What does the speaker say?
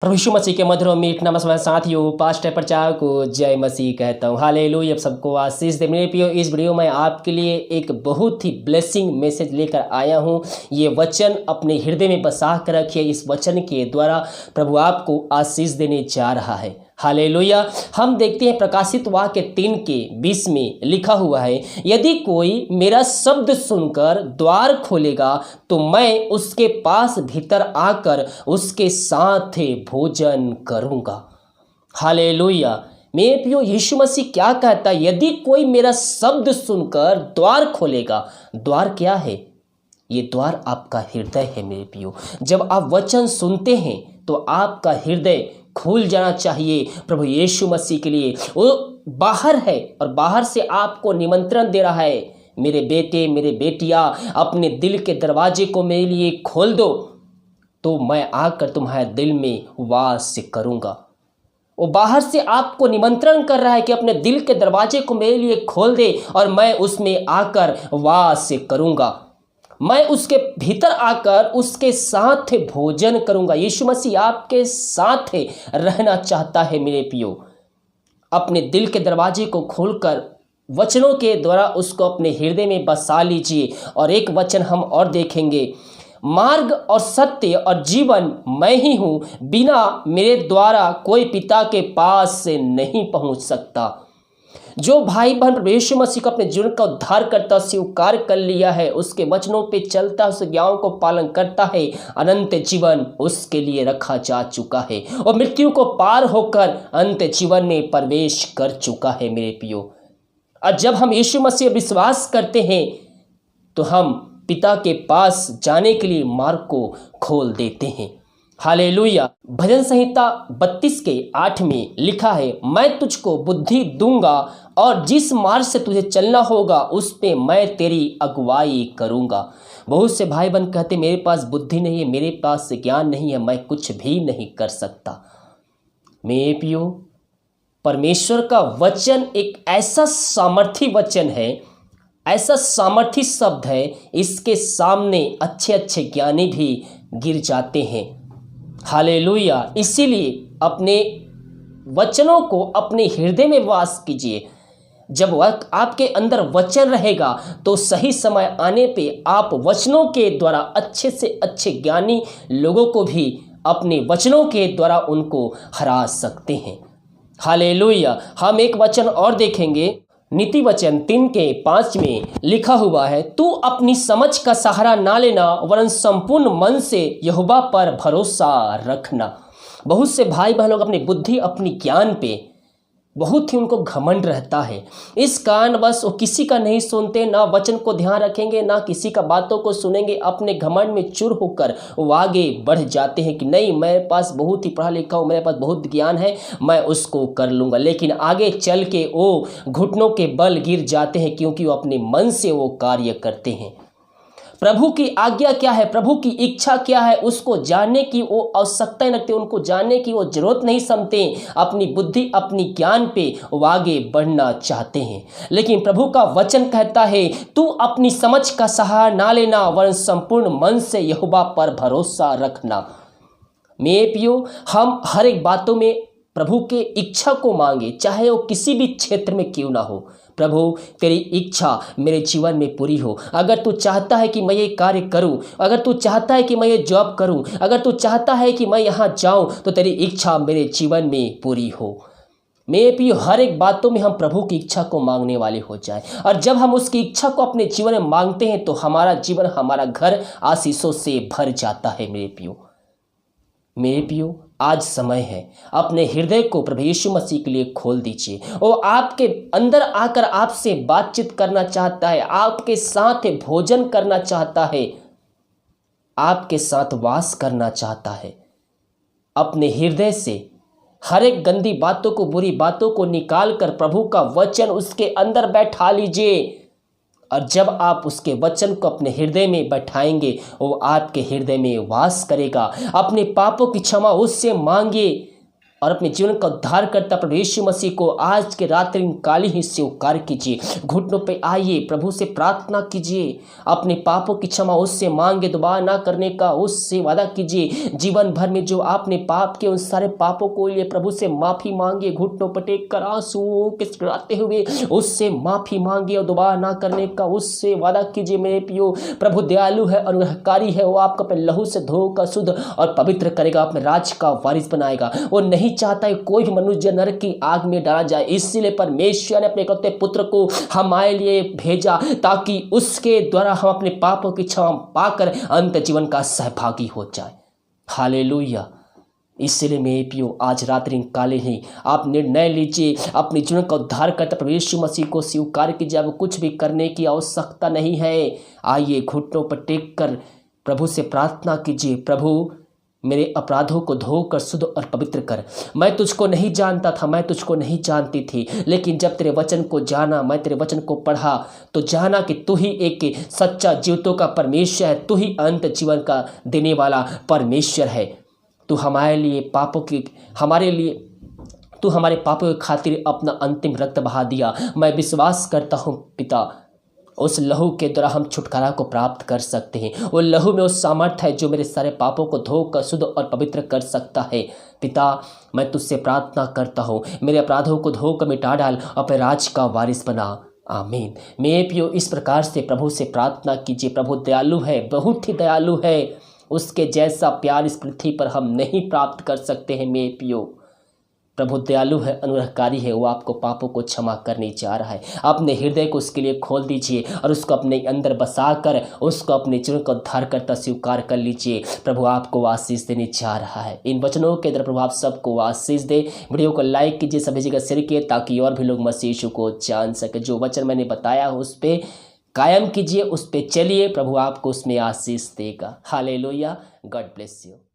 प्रभु यीशु मसीह के मधुर और मीठ नमस्कार साथियों, पास्टर प्रचार को जय मसीह कहता हूँ। हालेलुया। आप सबको आशीष दे। मेरे प्रियो, इस वीडियो में आपके लिए एक बहुत ही ब्लेसिंग मैसेज लेकर आया हूँ। ये वचन अपने हृदय में बसा कर रखिए। इस वचन के द्वारा प्रभु आपको आशीष देने जा रहा है। हालेलुया। हम देखते हैं प्रकाशित वाक्य 3:20 में लिखा हुआ है, यदि कोई मेरा शब्द सुनकर द्वार खोलेगा तो मैं उसके पास भीतर आकर उसके साथ भोजन करूंगा। हालेलुया। मेरे प्रियो, यीशु मसीह क्या कहता है? यदि कोई मेरा शब्द सुनकर द्वार खोलेगा। द्वार क्या है? ये द्वार आपका हृदय है मेरे प्रियो। जब आप वचन सुनते हैं तो आपका हृदय खुल जाना चाहिए प्रभु यीशु मसीह के लिए। वो बाहर है और बाहर से आपको निमंत्रण दे रहा है, मेरे बेटे मेरे बेटियां, अपने दिल के दरवाजे को मेरे लिए खोल दो तो मैं आकर तुम्हारे दिल में वास करूंगा। वो बाहर से आपको निमंत्रण कर रहा है कि अपने दिल के दरवाजे को मेरे लिए खोल दे और मैं उसमें आकर वास करूंगा। मैं उसके भीतर आकर उसके साथ भोजन करूंगा। यीशु मसीह आपके साथ रहना चाहता है मेरे प्रियो। अपने दिल के दरवाजे को खोलकर वचनों के द्वारा उसको अपने हृदय में बसा लीजिए। और एक वचन हम और देखेंगे, मार्ग और सत्य और जीवन मैं ही हूँ, बिना मेरे द्वारा कोई पिता के पास से नहीं पहुँच सकता। जो भाई बहन यीशु मसीह को अपने जीवन का उद्धार करता स्वीकार कर लिया है, उसके वचनों पे चलता है, उस आज्ञाओं को पालन करता है, अनंत जीवन उसके लिए रखा जा चुका है और मृत्यु को पार होकर अनंत जीवन में प्रवेश कर चुका है मेरे प्रियो। और जब हम यीशु मसीह विश्वास करते हैं तो हम पिता के पास जाने के लिए मार्ग को खोल देते हैं। हालेलुया। भजन संहिता 32:8 में लिखा है, मैं तुझको बुद्धि दूंगा और जिस मार्ग से तुझे चलना होगा उस पे मैं तेरी अगुवाई करूंगा। बहुत से भाई बहन कहते मेरे पास बुद्धि नहीं है, मेरे पास ज्ञान नहीं है, मैं कुछ भी नहीं कर सकता। मेरे प्रियो, परमेश्वर का वचन एक ऐसा सामर्थी वचन है, ऐसा सामर्थी शब्द है, इसके सामने अच्छे अच्छे ज्ञानी भी गिर जाते हैं। हालेलुया। इसीलिए अपने वचनों को अपने हृदय में वास कीजिए। जब आपके अंदर वचन रहेगा तो सही समय आने पे आप वचनों के द्वारा अच्छे से अच्छे ज्ञानी लोगों को भी अपने वचनों के द्वारा उनको हरा सकते हैं। हालेलुया। हम एक वचन और देखेंगे, नीति वचन 3:5 में लिखा हुआ है, तू अपनी समझ का सहारा ना लेना वरन संपूर्ण मन से यहोवा पर भरोसा रखना। बहुत से भाई बहन लोग अपनी बुद्धि अपनी ज्ञान पे बहुत ही उनको घमंड रहता है। इस कारणवश वो किसी का नहीं सुनते, ना वचन को ध्यान रखेंगे, ना किसी का बातों को सुनेंगे। अपने घमंड में चूर होकर वो आगे बढ़ जाते हैं कि नहीं, मेरे पास बहुत ही पढ़ा लिखा हूँ, मेरे पास बहुत ज्ञान है, मैं उसको कर लूँगा। लेकिन आगे चल के वो घुटनों के बल गिर जाते हैं क्योंकि वो अपने मन से वो कार्य करते हैं। प्रभु की आज्ञा क्या है, प्रभु की इच्छा क्या है, उसको जानने की वो आवश्यकता नहीं रखते, उनको जानने की वो जरूरत नहीं समझते। अपनी बुद्धि अपनी ज्ञान पे वो आगे बढ़ना चाहते हैं। लेकिन प्रभु का वचन कहता है, तू अपनी समझ का सहारा ना लेना वरन संपूर्ण मन से यहोवा पर भरोसा रखना। मेरे प्रियो, हम हर एक बातों में प्रभु के इच्छा को मांगे, चाहे वो किसी भी क्षेत्र में क्यों ना हो। प्रभु, तेरी इच्छा मेरे जीवन में पूरी हो। अगर तू चाहता है कि मैं ये कार्य करूं, अगर तू चाहता है कि मैं ये जॉब करूं, अगर तू चाहता है कि मैं यहाँ जाऊं, तो तेरी इच्छा मेरे जीवन में पूरी हो। मेरे प्रियो, हर एक बातों में हम प्रभु की इच्छा को मांगने वाले हो जाए। और जब हम उसकी इच्छा को अपने जीवन में मांगते हैं तो हमारा जीवन, हमारा घर आशीषों से भर जाता है। मेरे प्रियो, आज समय है, अपने हृदय को प्रभु यीशु मसीह के लिए खोल दीजिए। वो आपके अंदर आकर आपसे बातचीत करना चाहता है, आपके साथ भोजन करना चाहता है, आपके साथ वास करना चाहता है। अपने हृदय से हर एक गंदी बातों को, बुरी बातों को निकाल कर प्रभु का वचन उसके अंदर बैठा लीजिए। और जब आप उसके वचन को अपने हृदय में बैठाएंगे, वो आपके हृदय में वास करेगा। अपने पापों की क्षमा उससे मांगिए और अपने जीवन का उद्धार करता प्रभु यीशु मसीह को आज के रात्रि काली ही स्वीकार कीजिए। घुटनों पे आइए, प्रभु से प्रार्थना कीजिए, अपने पापों की क्षमा उससे मांगे, दोबारा ना करने का उससे वादा कीजिए। जीवन भर में जो आपने पाप के उन सारे पापों को लिए प्रभु से माफ़ी मांगे, घुटनों पर टेक कर आंसू किसराते हुए उससे माफ़ी मांगे और दोबारा ना करने का उससे वादा कीजिए। मेरे प्रियो, प्रभु दयालु है, अनुग्रहकारी है, वो आपको अपने लहू से धोकर शुद्ध और पवित्र करेगा, अपने राज्य का वारिस बनाएगा। वो नहीं चाहता है कोई भी मनुष्य नरक की आग में डाला जाए, इसीलिए परमेश्वर ने अपने इकलौते पुत्र को हमारे लिए भेजा ताकि उसके द्वारा हम अपने पापों की क्षमा पाकर अंत जीवन का सहभागी हो जाए। हालेलुया। इसलिए मेरे प्रियो, आज रात्रि काले ही आप निर्णय लीजिए, अपने जीवन का उद्धार करता प्रभु यीशु मसीह को स्वीकार कीजिए। अब कुछ भी करने की आवश्यकता नहीं है। आइए, घुटनों पर टेक कर प्रभु से प्रार्थना कीजिए, प्रभु मेरे अपराधों को धोकर शुद्ध और पवित्र कर। मैं तुझको नहीं जानता था, मैं तुझको नहीं जानती थी, लेकिन जब तेरे वचन को जाना, मैं तेरे वचन को पढ़ा तो जाना कि तू ही एक सच्चा जीवतों का परमेश्वर है, तू ही अंत जीवन का देने वाला परमेश्वर है। तू हमारे लिए तू हमारे पापों की खातिर अपना अंतिम रक्त बहा दिया। मैं विश्वास करता हूँ पिता, उस लहू के द्वारा हम छुटकारा को प्राप्त कर सकते हैं। वो लहू में उस सामर्थ्य है जो मेरे सारे पापों को धोकर शुद्ध और पवित्र कर सकता है। पिता, मैं तुझसे प्रार्थना करता हूँ, मेरे अपराधों को धोकर मिटा डाल, अपने राज का वारिस बना। आमीन। मेरे प्रियो, इस प्रकार से प्रभु से प्रार्थना कीजिए। प्रभु दयालु है, बहुत ही दयालु है। उसके जैसा प्यार इस पृथ्वी पर हम नहीं प्राप्त कर सकते हैं। मेरे प्रियो, प्रभु दयालु है, अनुग्रहकारी है, वो आपको पापों को क्षमा करने जा रहा है। अपने हृदय को उसके लिए खोल दीजिए और उसको अपने अंदर बसाकर उसको अपने जीवन का उद्धार करता स्वीकार कर लीजिए। प्रभु आपको आशीष देने जा रहा है। इन वचनों के द्वारा प्रभु आप सबको आशीष दे। वीडियो को लाइक कीजिए, सभी जगह शेयर कीजिए ताकि और भी लोग मसीह यीशु को जान सके। जो वचन मैंने बताया उस पर कायम कीजिए, उस पर चलिए, प्रभु आपको उसमें आशीष देगा। हालेलुया। God bless you.